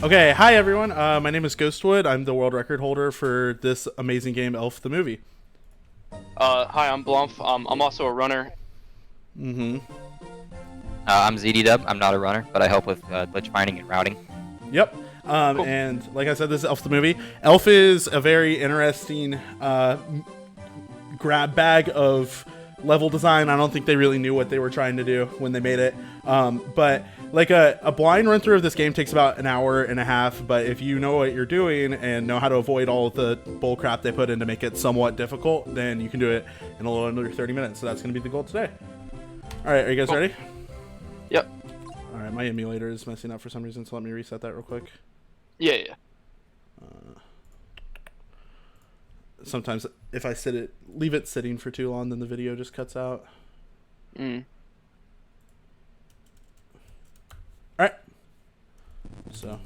Okay, hi everyone. My name is Ghostwood. I'm the world record holder for this amazing game, Elf the Movie. Hi, I'm Blumf. I'm also a runner. Mm-hmm. I'm ZDDub. I'm not a runner, but I help with glitch finding and routing. Yep. Cool. And like I said, this is Elf the Movie. Elf is a very interesting grab bag of level design. I don't think they really knew what they were trying to do when they made it. But like a blind run through of this game takes about an hour and a half, but if you know what you're doing and know how to avoid all of the bull crap they put in to make it somewhat difficult, then you can do it in a little under 30 minutes. So that's going to be the goal today. All right, are you guys ready? Yep. All right, my emulator is messing up for some reason, so let me reset that real quick. Yeah. Sometimes if I leave it sitting for too long, then the video just cuts out. All right. So.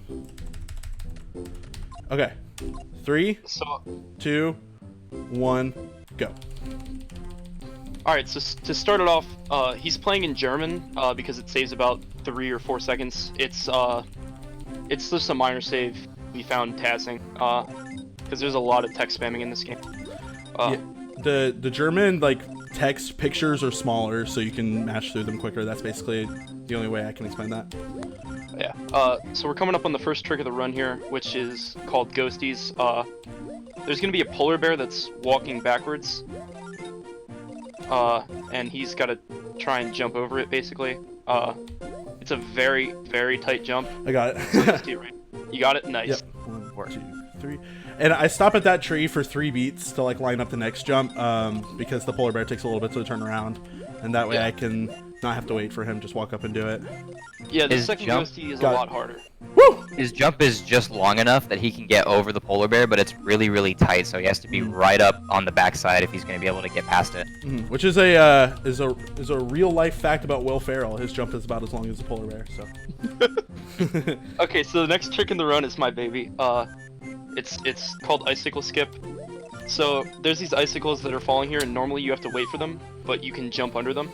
Okay. 3, 2, 1, go. All right. So to start it off, he's playing in German because it saves about 3 or 4 seconds. It's just a minor save we found tassing because there's a lot of text spamming in this game. Yeah, the German like text pictures are smaller, so you can match through them quicker. That's basically the only way I can explain that. Yeah. So we're coming up on the first trick of the run here, which is called Ghosties. There's gonna be a polar bear that's walking backwards, and he's got to try and jump over it. Basically, it's a very, very tight jump. I got it. So just get right. You got it. Nice. Yep. 1, 2, 3. And I stop at that tree for 3 beats to like line up the next jump, because the polar bear takes a little bit to turn around, and that way I can not have to wait for him, just walk up and do it. Yeah, the second ghosty is a lot harder. Woo! His jump is just long enough that he can get over the polar bear, but it's really, really tight, so he has to be right up on the backside if he's going to be able to get past it. Which is a real life fact about Will Ferrell. His jump is about as long as a polar bear. So. Okay, so the next trick in the run is my baby. It's called icicle skip. So there's these icicles that are falling here, and normally you have to wait for them, but you can jump under them.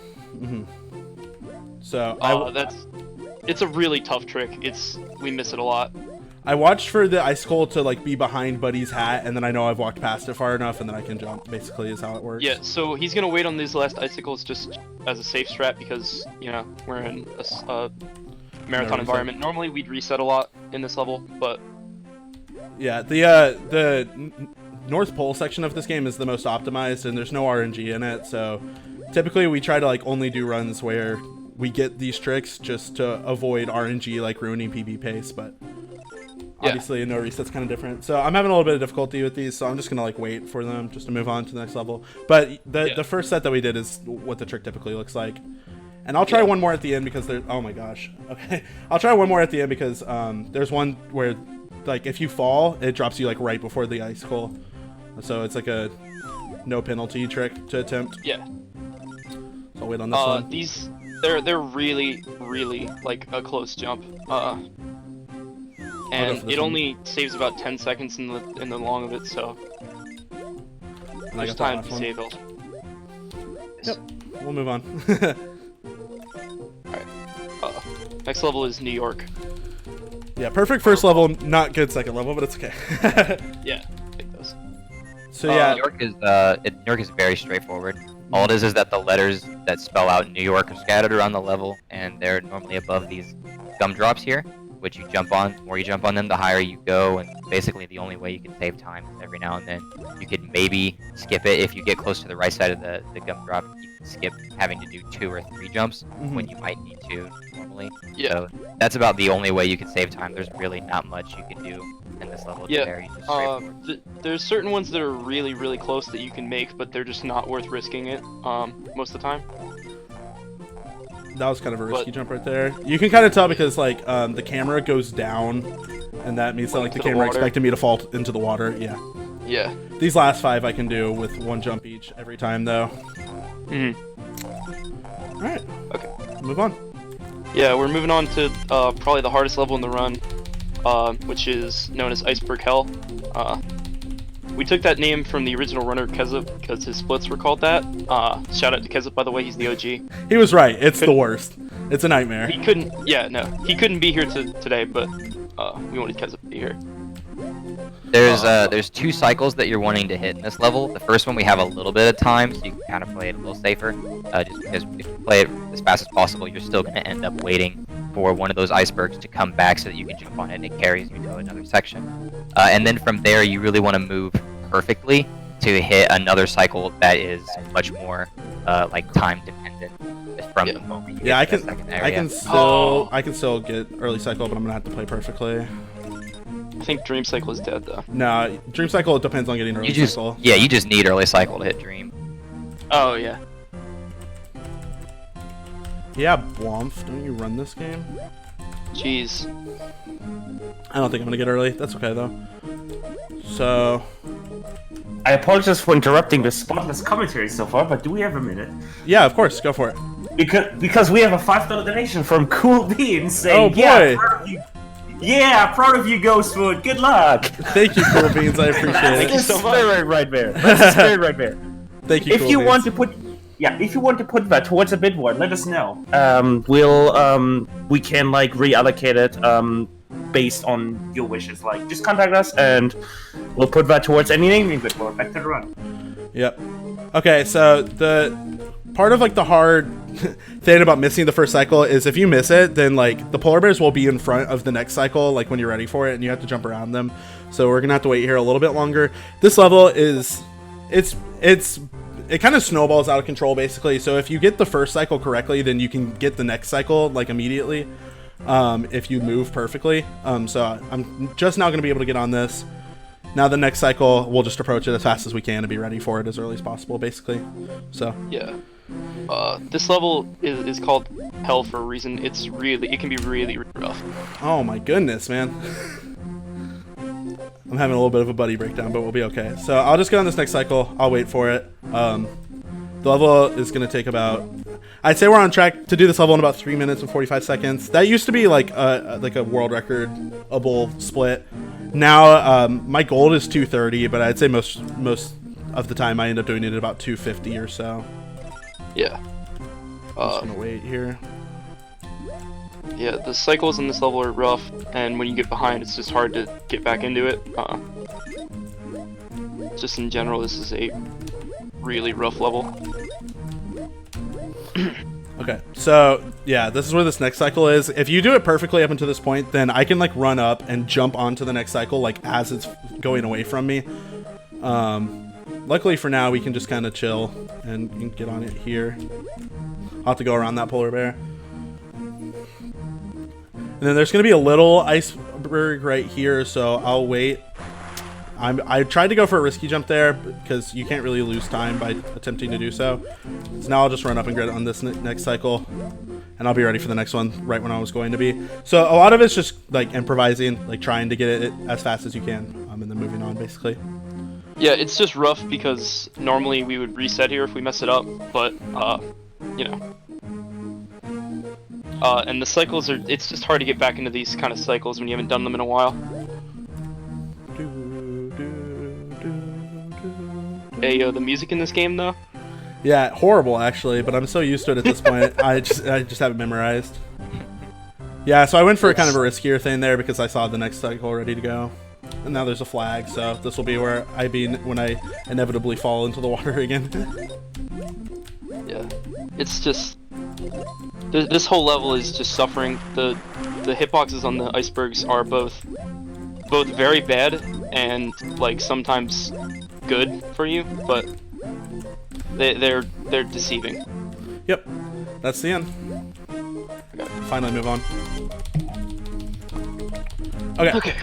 So it's a really tough trick. We miss it a lot. I watched for the icicle to like be behind Buddy's hat, and then I know I've walked past it far enough, and then I can jump. Basically, is how it works. Yeah. So he's gonna wait on these last icicles just as a safe strat because we're in a marathon environment. Normally we'd reset a lot in this level, but yeah, the North Pole section of this game is the most optimized, and there's no RNG in it. So typically we try to like only do runs where we get these tricks just to avoid RNG like ruining PB pace, but obviously a no reset's kind of different. So I'm having a little bit of difficulty with these, so I'm just gonna like wait for them just to move on to the next level. But the first set that we did is what the trick typically looks like. And I'll try one more at the end because oh my gosh. Okay. I'll try one more at the end because there's one where like if you fall, it drops you like right before the icicle. So it's like a no penalty trick to attempt. Yeah. So I'll wait on this one. They're really, really like a close jump. And it only saves about 10 seconds in the long of it, so there's time to save it. Yep. We'll move on. Alright. Next level is New York. Yeah, perfect first level, not good second level, but it's okay. Yeah, take those. So yeah, New York is very straightforward. All it is that the letters that spell out New York are scattered around the level, and they're normally above these gumdrops here, which you jump on. The more you jump on them, the higher you go, and basically the only way you can save time is every now and then you could maybe skip it. If you get close to the right side of the gumdrop, you can skip having to do 2 or 3 jumps when you might need to normally. Yeah. So that's about the only way you can save time. There's really not much you can do in this level. It's very just straightforward. There's certain ones that are really, really close that you can make, but they're just not worth risking it most of the time. that was kind of a risky jump right there. You can kind of tell because like the camera goes down, and that means that like the camera expected me to fall into the water. Yeah. Yeah. These last 5 I can do with 1 jump each every time though. All right. Okay. Move on. Yeah, we're moving on to probably the hardest level in the run, which is known as Iceberg Hell. We took that name from the original runner Kezub because his splits were called that. Shout out to Kezub, by the way, he's the OG. He was right. It's the worst. It's a nightmare. He couldn't. Yeah, no, he couldn't be here today, but we wanted Kezub to be here. There's 2 cycles that you're wanting to hit in this level. The first one we have a little bit of time, so you can kind of play it a little safer. Just because if you play it as fast as possible, you're still going to end up waiting for one of those icebergs to come back so that you can jump on it and it carries you to another section. And then from there, you really want to move perfectly to hit another cycle that is much more like time dependent from the moment you get to the second area. I can still get early cycle, but I'm gonna have to play perfectly. I think Dream Cycle is dead though. No, Dream Cycle, it depends on getting early cycle. Yeah, you just need early cycle to hit Dream. Oh yeah. Yeah, Blomf, don't you run this game? Jeez. I don't think I'm gonna get early. That's okay though. So, I apologize for interrupting the spotless commentary so far, but do we have a minute? yeah, of course, go for it. Because we have a $5 donation from Cool Beans saying, Oh, boy. Yeah, proud of you, Ghostwood. Good luck. Thank you, Cool Beans. I appreciate Thank you it. so much. Spirit right there. That's the spirit right there. Thank you, If Cool you Beans. want to put, if you want to put that towards a bid war, let us know. We can like reallocate it based on your wishes. Like, just contact us and we'll put that towards any naming bid war. Back to the run. Yep. Okay, so the part of like the hard thing about missing the first cycle is if you miss it, then like the polar bears will be in front of the next cycle, like when you're ready for it, and you have to jump around them. So we're gonna have to wait here a little bit longer. This level is, it kind of snowballs out of control basically. So if you get the first cycle correctly, then you can get the next cycle like immediately. If you move perfectly. So I'm just now gonna be able to get on this. Now the next cycle, we'll just approach it as fast as we can and be ready for it as early as possible, basically. So Yeah. This level is called Hell for a reason. It can be really, really rough. oh my goodness, man. I'm having a little bit of a buddy breakdown, but we'll be okay. So I'll just get on this next cycle. I'll wait for it. The level is going to take about, I'd say we're on track to do this level in about 3 minutes and 45 seconds. That used to be like a world record-able split. Now my goal is 2:30, but I'd say most of the time I end up doing it at about 2:50 or so. Yeah. I'm just gonna wait here. Yeah, the cycles in this level are rough, and when you get behind, it's just hard to get back into it. Just in general, this is a really rough level. Okay, so yeah, this is where this next cycle is. If you do it perfectly up until this point, then I can like run up and jump onto the next cycle like as it's going away from me. Luckily for now, we can just kind of chill and get on it here. I'll have to go around that polar bear. And then there's going to be a little iceberg right here, so I'll wait. I tried to go for a risky jump there because you can't really lose time by attempting to do so. So now I'll just run up and get on this next cycle, and I'll be ready for the next one right when I was going to be. So a lot of it's just like improvising, like trying to get it as fast as you can, and then moving on basically. Yeah, it's just rough because normally we would reset here if we mess it up, but, you know. And the cycles are, it's just hard to get back into these kind of cycles when you haven't done them in a while. Hey, the music in this game, though? Yeah, horrible actually, but I'm so used to it at this point. I just have it memorized. Yeah, so I went for kind of a riskier thing there because I saw the next cycle ready to go. And now there's a flag, so this will be where when I inevitably fall into the water again. Yeah, it's just this whole level is just suffering. The hitboxes on the icebergs are both very bad and like sometimes good for you, but they're deceiving. Yep, that's the end. Okay. Finally move on. Okay. Okay.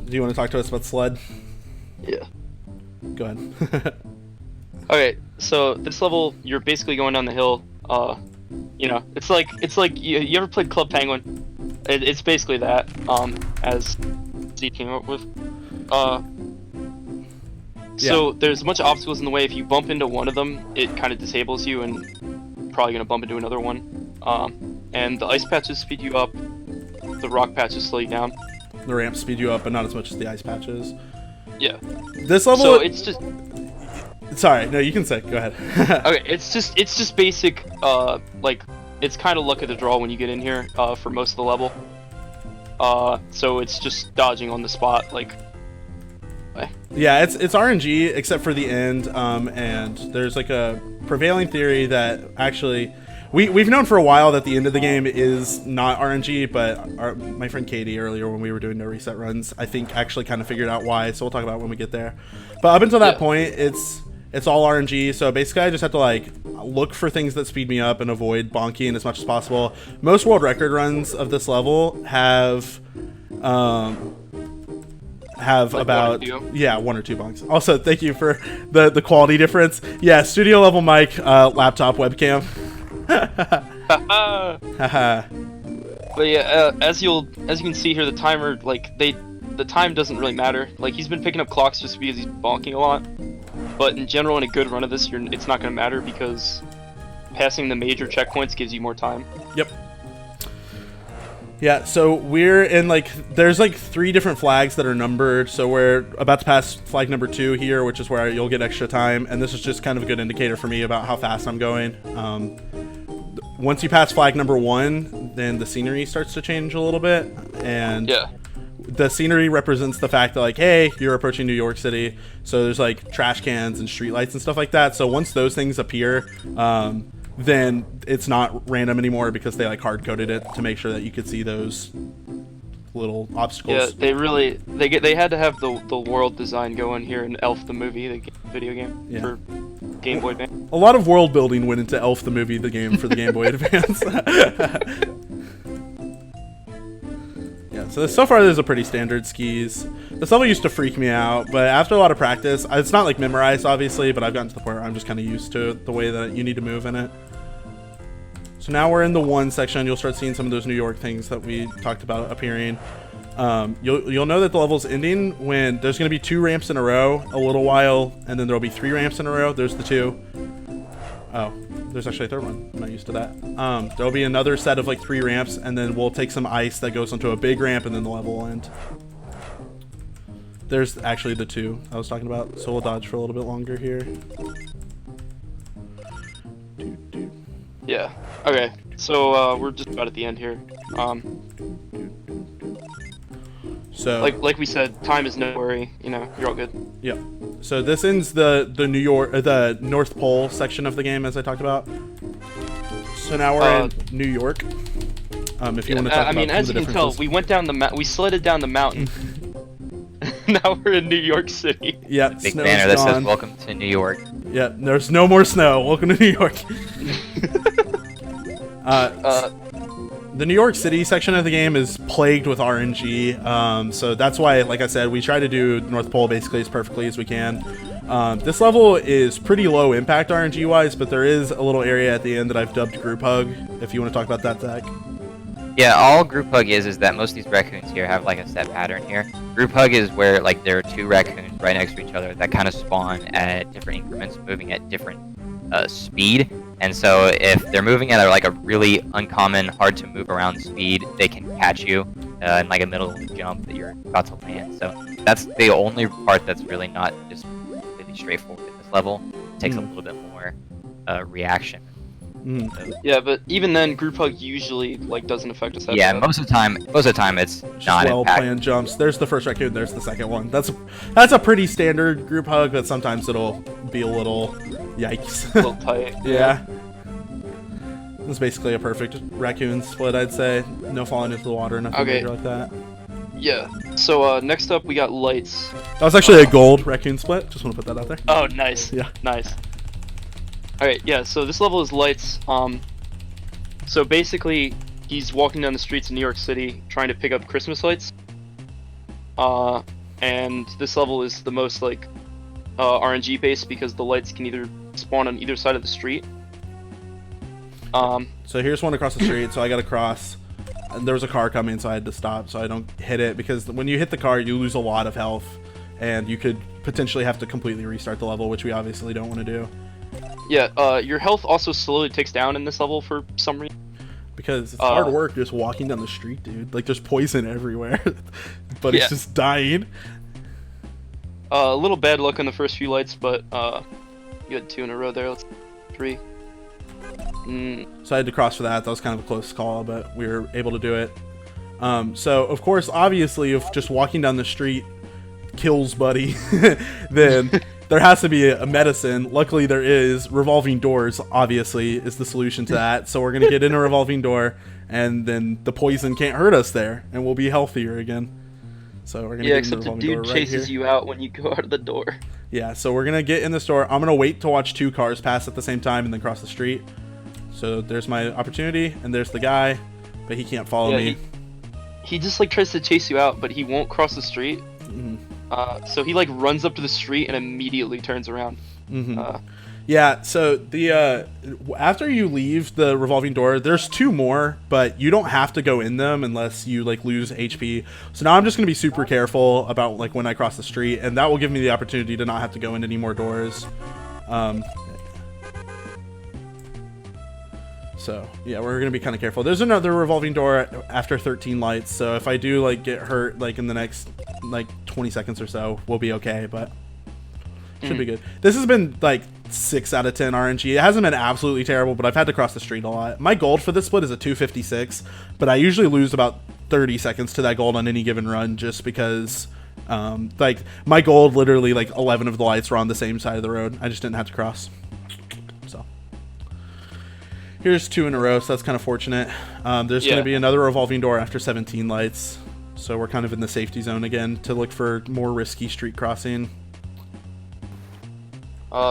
Do you want to talk to us about sled? Yeah. Go ahead. Okay, so this level, you're basically going down the hill. You know, it's like you ever played Club Penguin? It's basically that. As Z came up with. So there's a bunch of obstacles in the way. If you bump into one of them, it kind of disables you, and probably gonna bump into another one. And the ice patches speed you up. The rock patches slow you down. The ramps speed you up, but not as much as the ice patches. Yeah. This level. So it's just. Sorry, no, you can say. Go ahead. Okay, it's just basic. Like it's kind of luck of the draw when you get in here. For most of the level. So it's just dodging on the spot, like. Yeah, it's RNG except for the end. And there's like a prevailing theory that actually. We've known for a while that the end of the game is not RNG, but my friend Katie earlier when we were doing no reset runs, I think actually kind of figured out why, so we'll talk about it when we get there. But up until that point, it's all RNG, so basically I just have to like look for things that speed me up and avoid bonking as much as possible. Most world record runs of this level have like about 1 or 2 bonks. Also, thank you for the quality difference. Yeah, studio level mic, laptop webcam. But yeah, as you can see here, the timer, like the time doesn't really matter. Like he's been picking up clocks just because he's bonking a lot. But in general, in a good run of this, it's not going to matter because passing the major checkpoints gives you more time. Yep. Yeah, so we're in there's 3 different flags that are numbered. So we're about to pass flag number 2 here, which is where you'll get extra time. And this is just kind of a good indicator for me about how fast I'm going. Once you pass flag number 1, then the scenery starts to change a little bit. And yeah. The scenery represents the fact that like, hey, you're approaching New York City. So there's like trash cans and streetlights and stuff like that. So once those things appear, then it's not random anymore because they like hard coded it to make sure that you could see those little obstacles. Yeah, they had to have the world design going here in Elf the movie, the video game for Game Boy Advance. A lot of world building went into Elf the movie, the game for the Game Boy Advance. Yeah, so far there's a pretty standard skis. This level used to freak me out, but after a lot of practice, it's not like memorized obviously, but I've gotten to the point where I'm just kind of used to the way that you need to move in it. So now we're in the 1 section. You'll start seeing some of those New York things that we talked about appearing. You'll know that the level's ending when there's going to be 2 ramps in a row a little while, and then there'll be 3 ramps in a row. There's the 2. Oh, there's actually a 3rd one. I'm not used to that. There'll be another set of like 3 ramps, and then we'll take some ice that goes onto a big ramp, and then the level will end. There's actually the 2 I was talking about, so we'll dodge for a little bit longer here. Yeah. Okay. So we're just about at the end here. So like we said, time is no worry. You know, you're all good. Yep. So this ends the the North Pole section of the game, as I talked about. So now we're in New York. If you want to talk about as you can tell, we went down we sledded down the mountain. Now we're in New York City. Yep. Big banner that says "Welcome to New York." Yep. There's no more snow. Welcome to New York. The New York City section of the game is plagued with RNG, so that's why, like I said, we try to do North Pole basically as perfectly as we can. This level is pretty low impact RNG wise, but there is a little area at the end that I've dubbed Group Hug, if you want to talk about that, Zach. Yeah, all Group Hug is that most of these raccoons here have like a set pattern here. Group Hug is where like there are 2 raccoons right next to each other that kind of spawn at different increments, moving at different speed. And so if they're moving at like a really uncommon, hard to move around speed, they can catch you in like a middle of the jump that you're about to land. So that's the only part that's really not just really straightforward in this level. It takes a little bit more reaction. So, yeah, but even then, Group Hug usually like doesn't affect us. Yeah, most of the time it's just not well-planned jumps. There's the first raccoon. There's the second one. That's a pretty standard Group Hug, but sometimes it'll be a little yikes. A little tight. Yeah. It's basically a perfect raccoon split, I'd say. No falling into the water, nothing major like that. Yeah. So next up, we got lights. That was actually a gold raccoon split. Just want to put that out there. Oh, nice. Yeah. Nice. Alright, yeah, so this level is lights. So basically, he's walking down the streets of New York City trying to pick up Christmas lights. And this level is the most, like, RNG based because the lights can either spawn on either side of the street. So here's one across the street, so I gotta cross. And there was a car coming, so I had to stop so I don't hit it, because when you hit the car, you lose a lot of health, and you could potentially have to completely restart the level, which we obviously don't want to do. Yeah, your health also slowly ticks down in this level for some reason. because it's hard work just walking down the street, dude. Like, there's poison everywhere, but it's just dying. A little bad luck on the first few lights, but you had 2 in a row there. Let's 3. So I had to cross for that. That was kind of a close call, but we were able to do it. So, of course, obviously, if just walking down the street kills Buddy, then there has to be a medicine. Luckily, there is. Revolving doors, obviously, is the solution to that. So we're going to get in a revolving door, and then the poison can't hurt us there, and we'll be healthier again. So we're going to get in the revolving door right here. Except the dude chases you out when you go out of the door. Yeah, so we're going to get in this door. I'm going to wait to watch 2 cars pass at the same time and then cross the street. So there's my opportunity, and there's the guy, but he can't follow me. He just like tries to chase you out, but he won't cross the street. So he like runs up to the street and immediately turns around. Yeah, so the after you leave the revolving door, there's 2 more, but you don't have to go in them unless you like lose HP. So now I'm just gonna be super careful about like when I cross the street, and that will give me the opportunity to not have to go in any more doors. So yeah, we're gonna be kind of careful. There's another revolving door after 13 lights, so if I do like get hurt like in the next like 20 seconds or so, we'll be okay, but should be good. This has been like 6 out of 10 RNG. It hasn't been absolutely terrible, but I've had to cross the street a lot. My gold for this split is a 256, but I usually lose about 30 seconds to that gold on any given run, just because like my gold, literally like 11 of the lights were on the same side of the road. I just didn't have to cross. So here's 2 in a row, so that's kind of fortunate. There's going to be another revolving door after 17 lights, so we're kind of in the safety zone again to look for more risky street crossing.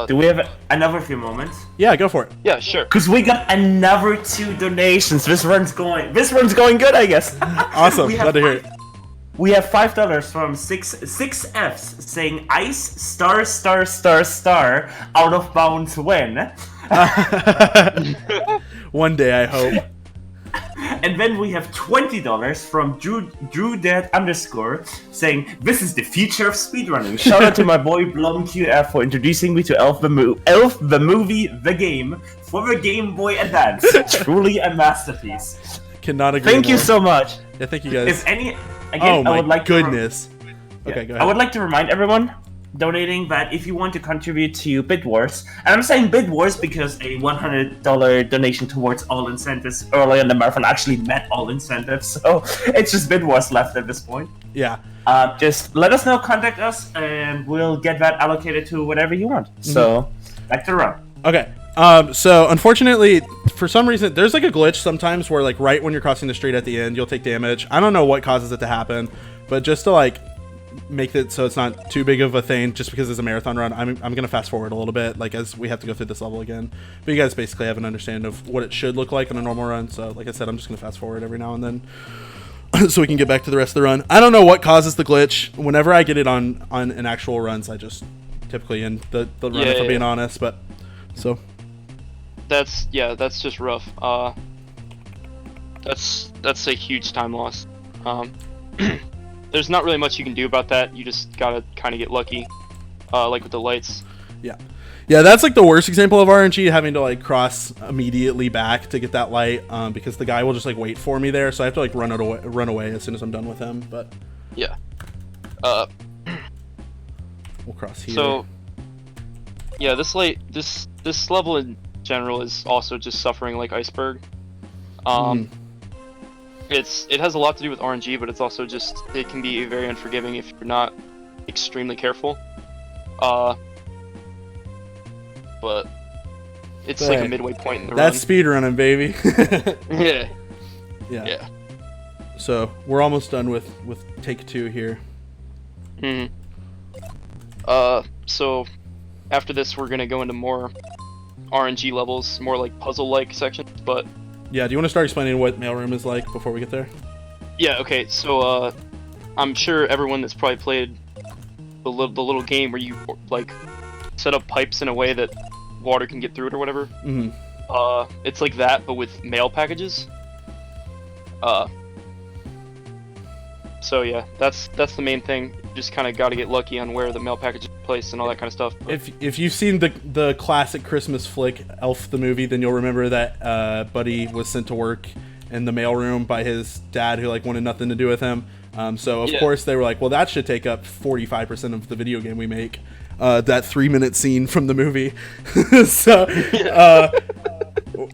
Do we have another few moments? Yeah, go for it. Yeah, sure. Because we got another 2 donations. This run's going good, I guess. Awesome. Glad to hear it. We have $5 from 6Fs saying ice star out of bounds win. One day, I hope. And then we have $20 from DrewDad_ saying, this is the future of speedrunning. Shout out to my boy BlumQF for introducing me to Elf the Movie, the game, for the Game Boy Advance. Truly a masterpiece. Cannot agree Thank more. you so much. Yeah, thank you guys. If any, again, oh my I would like goodness. To Okay, go ahead. I would like to remind everyone donating that if you want to contribute to Bid Wars, and I'm saying Bid Wars because a $100 donation towards all incentives early in the marathon actually met all incentives, so it's just Bid Wars left at this point. Yeah. Just let us know, contact us, and we'll get that allocated to whatever you want. So, back to the run. Okay. So unfortunately, for some reason, there's like a glitch sometimes where like right when you're crossing the street at the end, you'll take damage. I don't know what causes it to happen, but just to like make it so it's not too big of a thing, just because it's a marathon run, I'm gonna fast forward a little bit, like as we have to go through this level again. But you guys basically have an understanding of what it should look like on a normal run. So like I said, I'm just gonna fast forward every now and then so we can get back to the rest of the run. I don't know what causes the glitch. Whenever I get it on an actual runs, I just typically end the run, if I'm being honest. But so that's just rough. That's a huge time loss. There's not really much you can do about that. You just gotta kind of get lucky, like with the lights. Yeah, that's like the worst example of RNG, having to like cross immediately back to get that light, because the guy will just like wait for me there, so I have to like run away as soon as I'm done with him. But yeah, we'll cross here. So yeah, this level in general is also just suffering like Iceberg. It has a lot to do with RNG, but it's also just, it can be very unforgiving if you're not extremely careful. But it's like a midway point in the run. That's speedrunning, baby. Yeah. So we're almost done with take 2 here. So after this, we're gonna go into more RNG levels, more like puzzle-like sections, but yeah, do you want to start explaining what mailroom is like before we get there? yeah, okay, so I'm sure everyone that's probably played the little game where you like set up pipes in a way that water can get through it or whatever. It's like that, but with mail packages. So yeah, that's the main thing. You just kind of got to get lucky on where the mail package is placed and all that kind of stuff. But if you've seen the classic Christmas flick Elf the movie, then you'll remember that Buddy was sent to work in the mailroom by his dad, who like wanted nothing to do with him. So of Yeah. course they were like, well, that should take up 45% of the video game we make. That 3-minute scene from the movie. So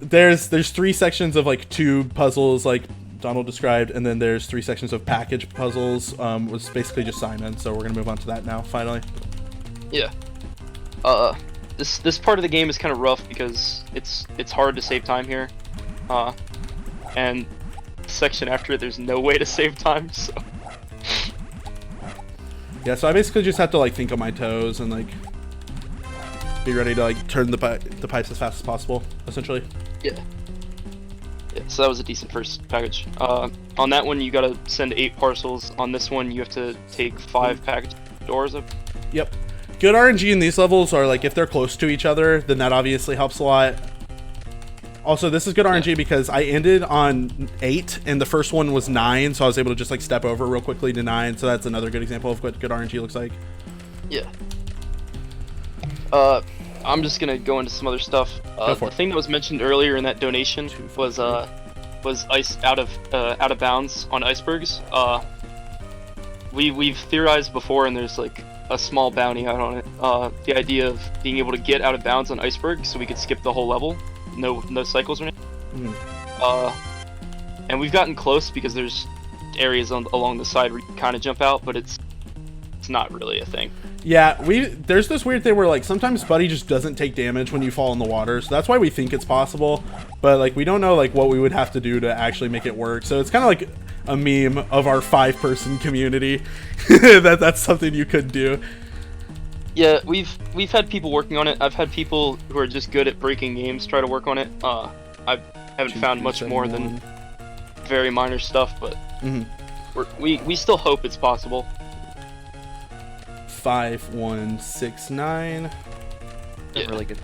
there's 3 sections of like tube puzzles, like Donald described, and then there's 3 sections of package puzzles. Was basically just Simon. So we're gonna move on to that now. Finally. Yeah. This part of the game is kind of rough because it's hard to save time here. And the section after it, there's no way to save time. So. Yeah, so I basically just have to like think on my toes and like be ready to like turn the pipes as fast as possible, essentially. Yeah. Yeah. So that was a decent first package. On that one, you gotta send 8 parcels. On this one, you have to take 5 package doors up. Yep. Good RNG in these levels are like if they're close to each other, then that obviously helps a lot. Also, this is good RNG because I ended on 8 and the first one was 9, so I was able to just like step over real quickly to 9. So that's another good example of what good RNG looks like. Yeah. I'm just gonna go into some other stuff. Go for The it. thing that was mentioned earlier in that donation was ice out of bounds on icebergs. We've theorized before, and there's like a small bounty out on it. The idea of being able to get out of bounds on icebergs, so we could skip the whole level, no cycles or anything. And we've gotten close because there's areas along the side where you can kind of jump out, but it's not really a thing. Yeah, there's this weird thing where like sometimes Buddy just doesn't take damage when you fall in the water, so that's why we think it's possible, but like we don't know like what we would have to do to actually make it work. So it's kind of like a meme of our 5-person community. That's something you could do. Yeah, we've had people working on it. I've had people who are just good at breaking games try to work on it. I haven't found much more than very minor stuff, but we still hope it's possible. 5169. Yeah. Really good.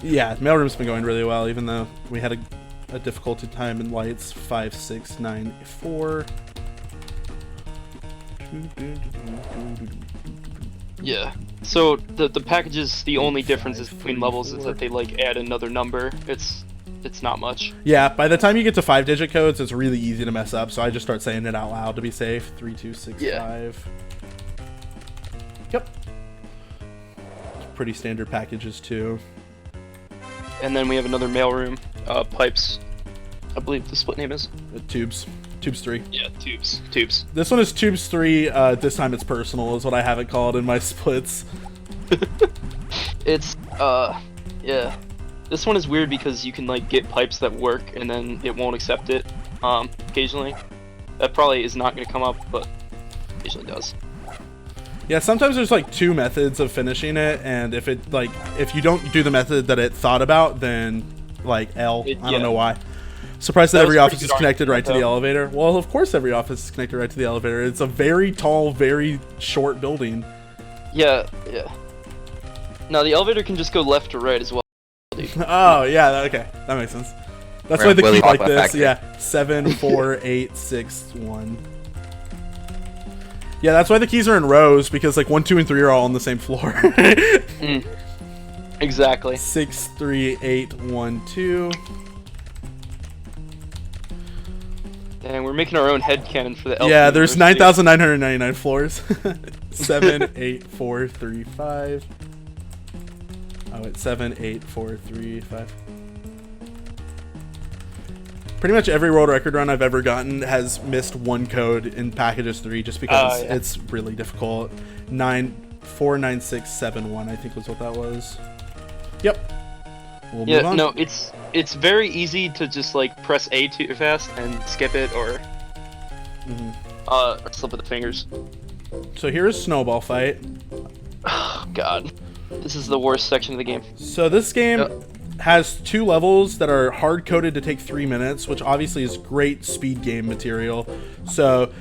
Yeah, mailroom's been going really well, even though we had a difficulty time in lights. 5694. Yeah. So the packages, the only differences between levels is that they like add another number. It's not much. Yeah, by the time you get to 5-digit codes, it's really easy to mess up, so I just start saying it out loud to be safe. 3265. Yeah. Yep. Pretty standard packages too. And then we have another mailroom, pipes. I believe the split name is. Tubes 3. Yeah, tubes. This one is Tubes 3. This time it's personal, is what I have it called in my splits. It's yeah. This one is weird because you can like get pipes that work and then it won't accept it. Occasionally. That probably is not going to come up, but occasionally does. Yeah, sometimes there's like 2 methods of finishing it, and if you don't do the method that it thought about, then like L. I don't know why. Surprised that That every was office pretty is good connected right to the though. elevator. Well, of course every office is connected right to the elevator. It's a very tall, very short building. Yeah. Now the elevator can just go left or right as well. Oh, yeah, okay. That makes sense. That's We're why in the Willy key like Wonka this. factory. Yeah, 74861. Yeah, that's why the keys are in rows, because like 1, 2, and 3 are all on the same floor. Exactly. 63812. And we're making our own headcanon for the Yeah, there's University. 9,999 floors. 78435. Oh, it's 78435. Pretty much every world record run I've ever gotten has missed 1 code in packages 3 just because Yeah. it's really difficult. 49671 I think was what that was. Yep. We'll move Yeah, on. no, it's very easy to just like press A too fast and skip it or slip of the fingers. So here's Snowball Fight. Oh god. This is the worst section of the game. So this game has 2 levels that are hard coded to take 3 minutes, which obviously is great speed game material. So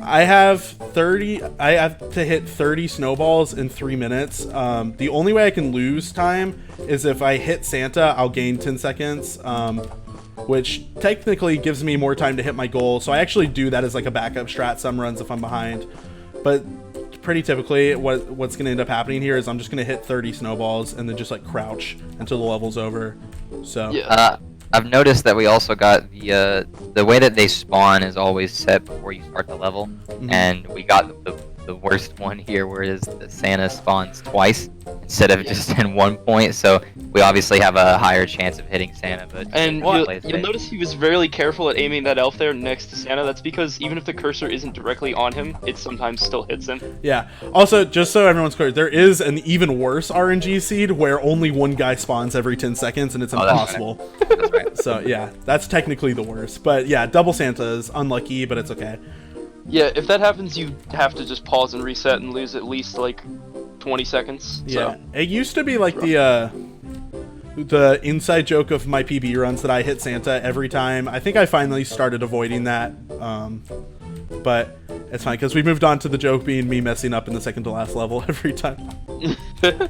I have to hit 30 snowballs in 3 minutes. The only way I can lose time is if I hit Santa, I'll gain 10 seconds, which technically gives me more time to hit my goal. So I actually do that as like a backup strat some runs if I'm behind. But pretty typically what's going to end up happening here is I'm just going to hit 30 snowballs and then just like crouch until the level's over. So Yeah. I've noticed that we also got the way that they spawn is always set before you start the level, and we got the worst one here, whereas the Santa spawns twice instead of just in one point. So we obviously have a higher chance of hitting Santa. But and you'll notice he was very careful at aiming that elf there next to Santa. That's because even if the cursor isn't directly on him, it sometimes still hits him. Yeah. Also, just so everyone's clear, there is an even worse RNG seed where only one guy spawns every 10 seconds and it's impossible. That's right. So yeah, that's technically the worst. But yeah, double Santa is unlucky, but it's okay. Yeah, if that happens, you have to just pause and reset and lose at least like 20 seconds. Yeah, So. it used to be like the inside joke of my PB runs that I hit Santa every time. I think I finally started avoiding that, but it's fine because we moved on to the joke being me messing up in the second to last level every time. Yeah,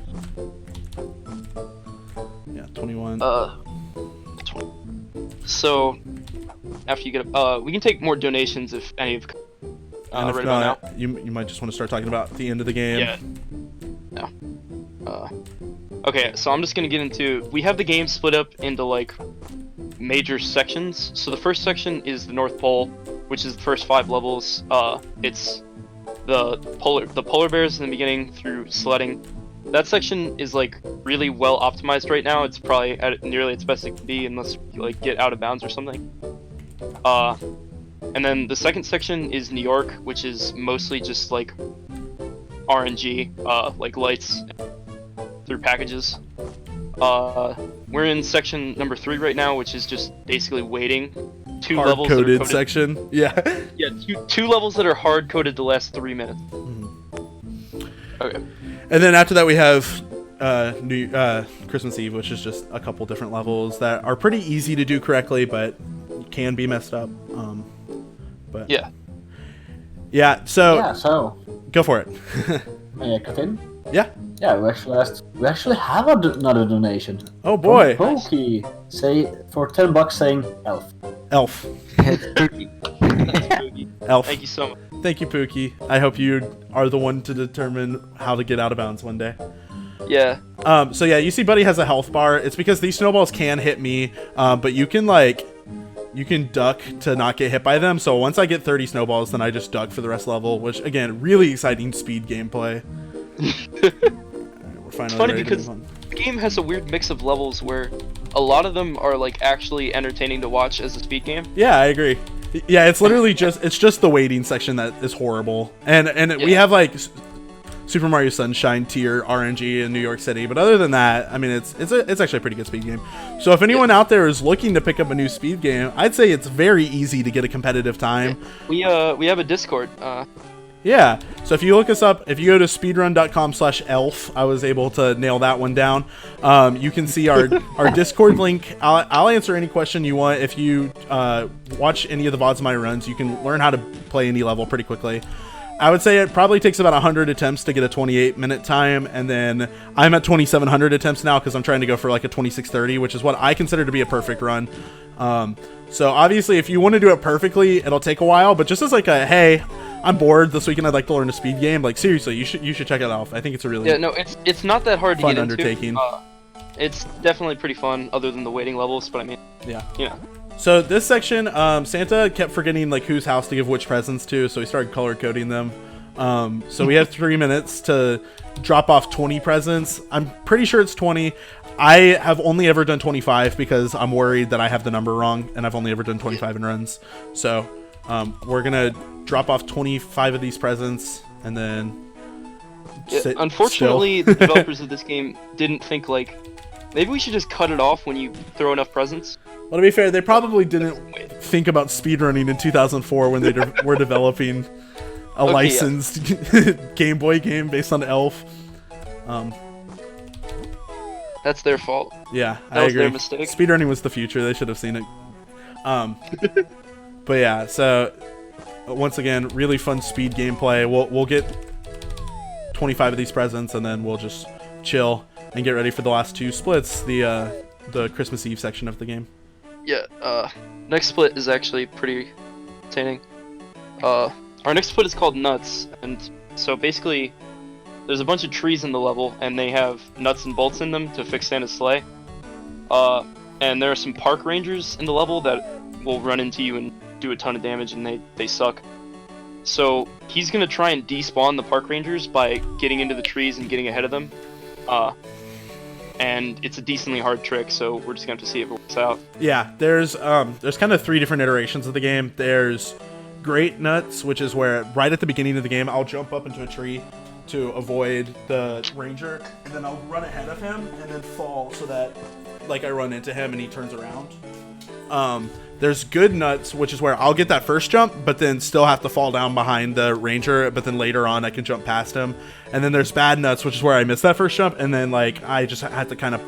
21. So after you get up, we can take more donations if any of. And if right not, about now. you might just want to start talking about the end of the game. Yeah. No. Okay, so I'm just gonna get into. We have the game split up into like major sections. So the first section is the North Pole, which is the first 5 levels. It's the polar bears in the beginning through sledding. That section is like really well optimized right now. It's probably at nearly its best it can be, unless you like get out of bounds or something. And then the second section is New York, which is mostly just like RNG, like lights through packages. We're in section number 3 right now, which is just basically waiting. 2 levels that are Hard-coded coded. section. Yeah. Yeah, two levels that are hard coded to last 3 minutes. Okay. And then after that we have Christmas Eve, which is just a couple different levels that are pretty easy to do correctly, but can be messed up. But Yeah. yeah. So Yeah, so go for it. may I cut in? Yeah. Yeah, we actually have another donation. Oh boy. From Pokey, say for $10 saying elf. Elf. Elf. Thank you so much. Thank you, Pookie. I hope you are the one to determine how to get out of bounds one day. Yeah. So yeah, you see Buddy has a health bar. It's because these snowballs can hit me, but you can duck to not get hit by them. So once I get 30 snowballs, then I just duck for the rest of the level, which again, really exciting speed gameplay. We're finally It's funny ready to because move on. the game has a weird mix of levels where a lot of them are like actually entertaining to watch as a speed game. Yeah, I agree. Yeah, it's literally just the waiting section that is horrible. And we have like Super Mario Sunshine tier RNG in New York City, but other than that, I mean, it's actually a pretty good speed game. So if anyone out there is looking to pick up a new speed game, I'd say it's very easy to get a competitive time. We have a Discord. Yeah, so if you look us up, if you go to speedrun.com/elf, I was able to nail that one down. You can see our Discord link. I'll answer any question you want. If you watch any of the VODs of my runs, you can learn how to play any level pretty quickly. I would say it probably takes about 100 attempts to get a 28-minute time, and then I'm at 2,700 attempts now because I'm trying to go for like a 26:30, which is what I consider to be a perfect run. So obviously, if you want to do it perfectly, it'll take a while. But just as like a hey, I'm bored this weekend, I'd like to learn a speed game. Like seriously, you should check it out. I think it's a really it's not that hard to fun get into. undertaking. It's definitely pretty fun, other than the waiting levels. But I mean, Yeah. you know. So this section, Santa kept forgetting like whose house to give which presents to, so he started color coding them. So we have 3 minutes to drop off 20 presents. I'm pretty sure it's 20. I have only ever done 25 because I'm worried that I have the number wrong, and I've only ever done 25 in runs. So we're gonna drop off 25 of these presents, and then sit Unfortunately, still. the developers of this game didn't think like maybe we should just cut it off when you throw enough presents. Well, to be fair, they probably didn't think about speedrunning in 2004 when they were developing a licensed Game Boy game based on Elf. That's their fault. Yeah, That I was agree. their mistake. Speedrunning was the future. They should have seen it. But yeah, so once again, really fun speed gameplay. We'll get 25 of these presents, and then we'll just chill and get ready for the last 2 splits, the Christmas Eve section of the game. Yeah. Next split is actually pretty entertaining. Our next split is called Nuts, and so basically, there's a bunch of trees in the level, and they have nuts and bolts in them to fix Santa's sleigh. and there are some park rangers in the level that will run into you and do a ton of damage, and they suck. So he's gonna try and despawn the park rangers by getting into the trees and getting ahead of them. And it's a decently hard trick, so we're just gonna have to see if it works out. Yeah, there's kind of 3 different iterations of the game. There's Great Nuts, which is where right at the beginning of the game, I'll jump up into a tree to avoid the ranger, and then I'll run ahead of him and then fall so that like I run into him and he turns around. There's Good Nuts, which is where I'll get that first jump, but then still have to fall down behind the ranger, but then later on I can jump past him. And then there's Bad Nuts, which is where I miss that first jump, and then like I just had to kind of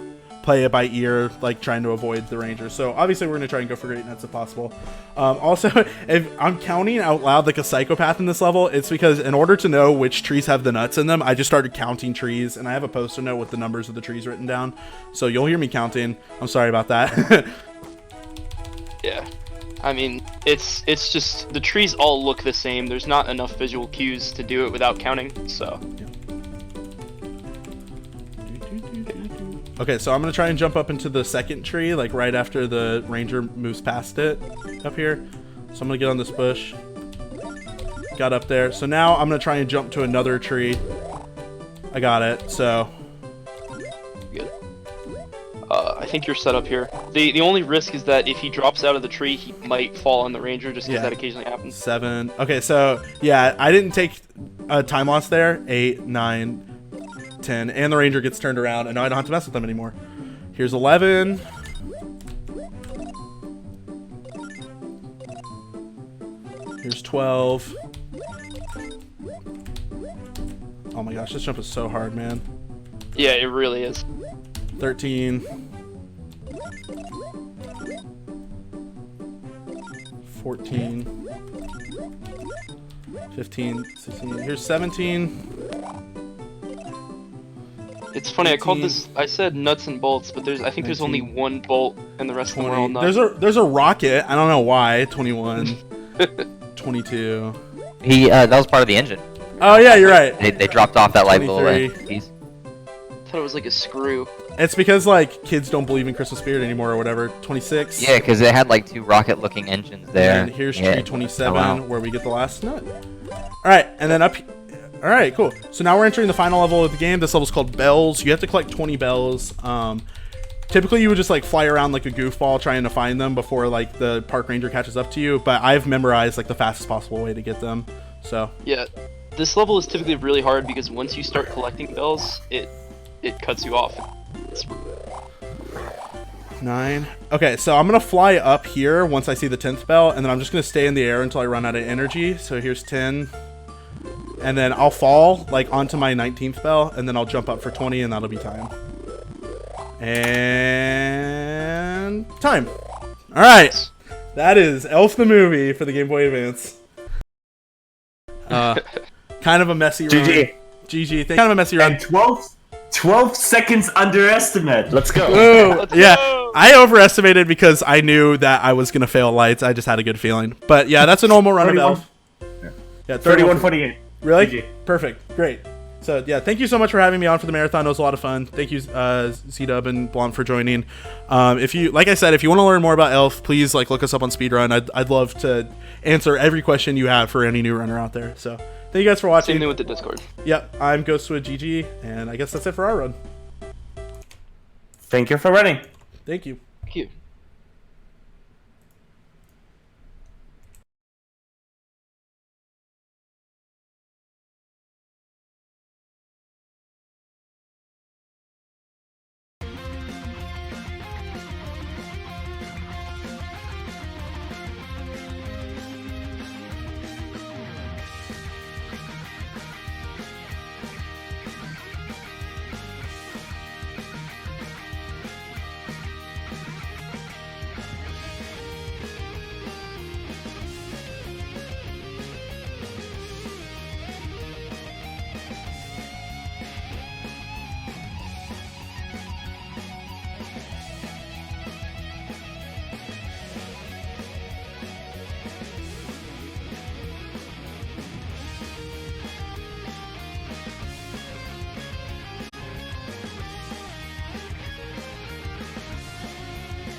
play it by ear, like trying to avoid the ranger. So obviously we're gonna try and go for Great Nuts if possible. Also, if I'm counting out loud like a psychopath in this level, it's because in order to know which trees have the nuts in them, I just started counting trees, and I have a post-it note with the numbers of the trees written down. So you'll hear me counting. I'm sorry about that. Yeah, I mean, it's just the trees all look the same. There's not enough visual cues to do it without counting, so. Okay, so I'm gonna try and jump up into the second tree, like right after the ranger moves past it up here. So I'm gonna get on this bush. Got up there. So now I'm gonna try and jump to another tree. I got it, so. Good. I think you're set up here. The only risk is that if he drops out of the tree, he might fall on the ranger, just because that occasionally happens. 7. Okay, so yeah, I didn't take a time loss there. 8, 9, 10, and the ranger gets turned around, and now I don't have to mess with them anymore. Here's 11. Here's 12. Oh my gosh, this jump is so hard, man. Yeah, it really is. 13. 14. 15, 16. Here's 17. It's funny, I called this, I said nuts and bolts, but I think there's only 1 bolt, and the rest of them are all nuts. There's a rocket. I don't know why. 21. 22. That was part of the engine. Oh yeah, you're right. They dropped off that light little 23. piece. I thought it was like a screw. It's because like kids don't believe in Christmas spirit anymore or whatever. 26. Yeah, because it had like 2 rocket-looking engines there. And here's yeah. tree 27, Oh, wow. where we get the last nut. All right, and then up. All right, cool. So now we're entering the final level of the game. This level's called Bells. You have to collect 20 bells. Typically, you would just like fly around like a goofball trying to find them before like the park ranger catches up to you. But I've memorized like the fastest possible way to get them. So Yeah, this level is typically really hard because once you start collecting bells, it cuts you off. 9. Okay, so I'm gonna fly up here once I see the 10th bell, and then I'm just gonna stay in the air until I run out of energy. So here's 10, and then I'll fall like onto my 19th bell, and then I'll jump up for 20, and that'll be time. And time. All right, that is Elf the movie for the Game Boy Advance. Kind of a messy run. GG. GG. Kind of a messy run. And 12 seconds underestimate. Let's go. Ooh, yeah, I overestimated because I knew that I was gonna fail lights. I just had a good feeling. But yeah, that's a normal run 31. of Elf. Yeah, 31-48. Really? GG. Perfect. Great. So yeah, thank you so much for having me on for the marathon. It was a lot of fun. Thank you, C-Dub and Blonde, for joining. If you, like I said, if you want to learn more about Elf, please like look us up on Speedrun. I'd love to answer every question you have for any new runner out there. So thank you guys for watching. Same thing with the Discord. Yep, I'm GhostwoodGG, and I guess that's it for our run. Thank you for running. Thank you.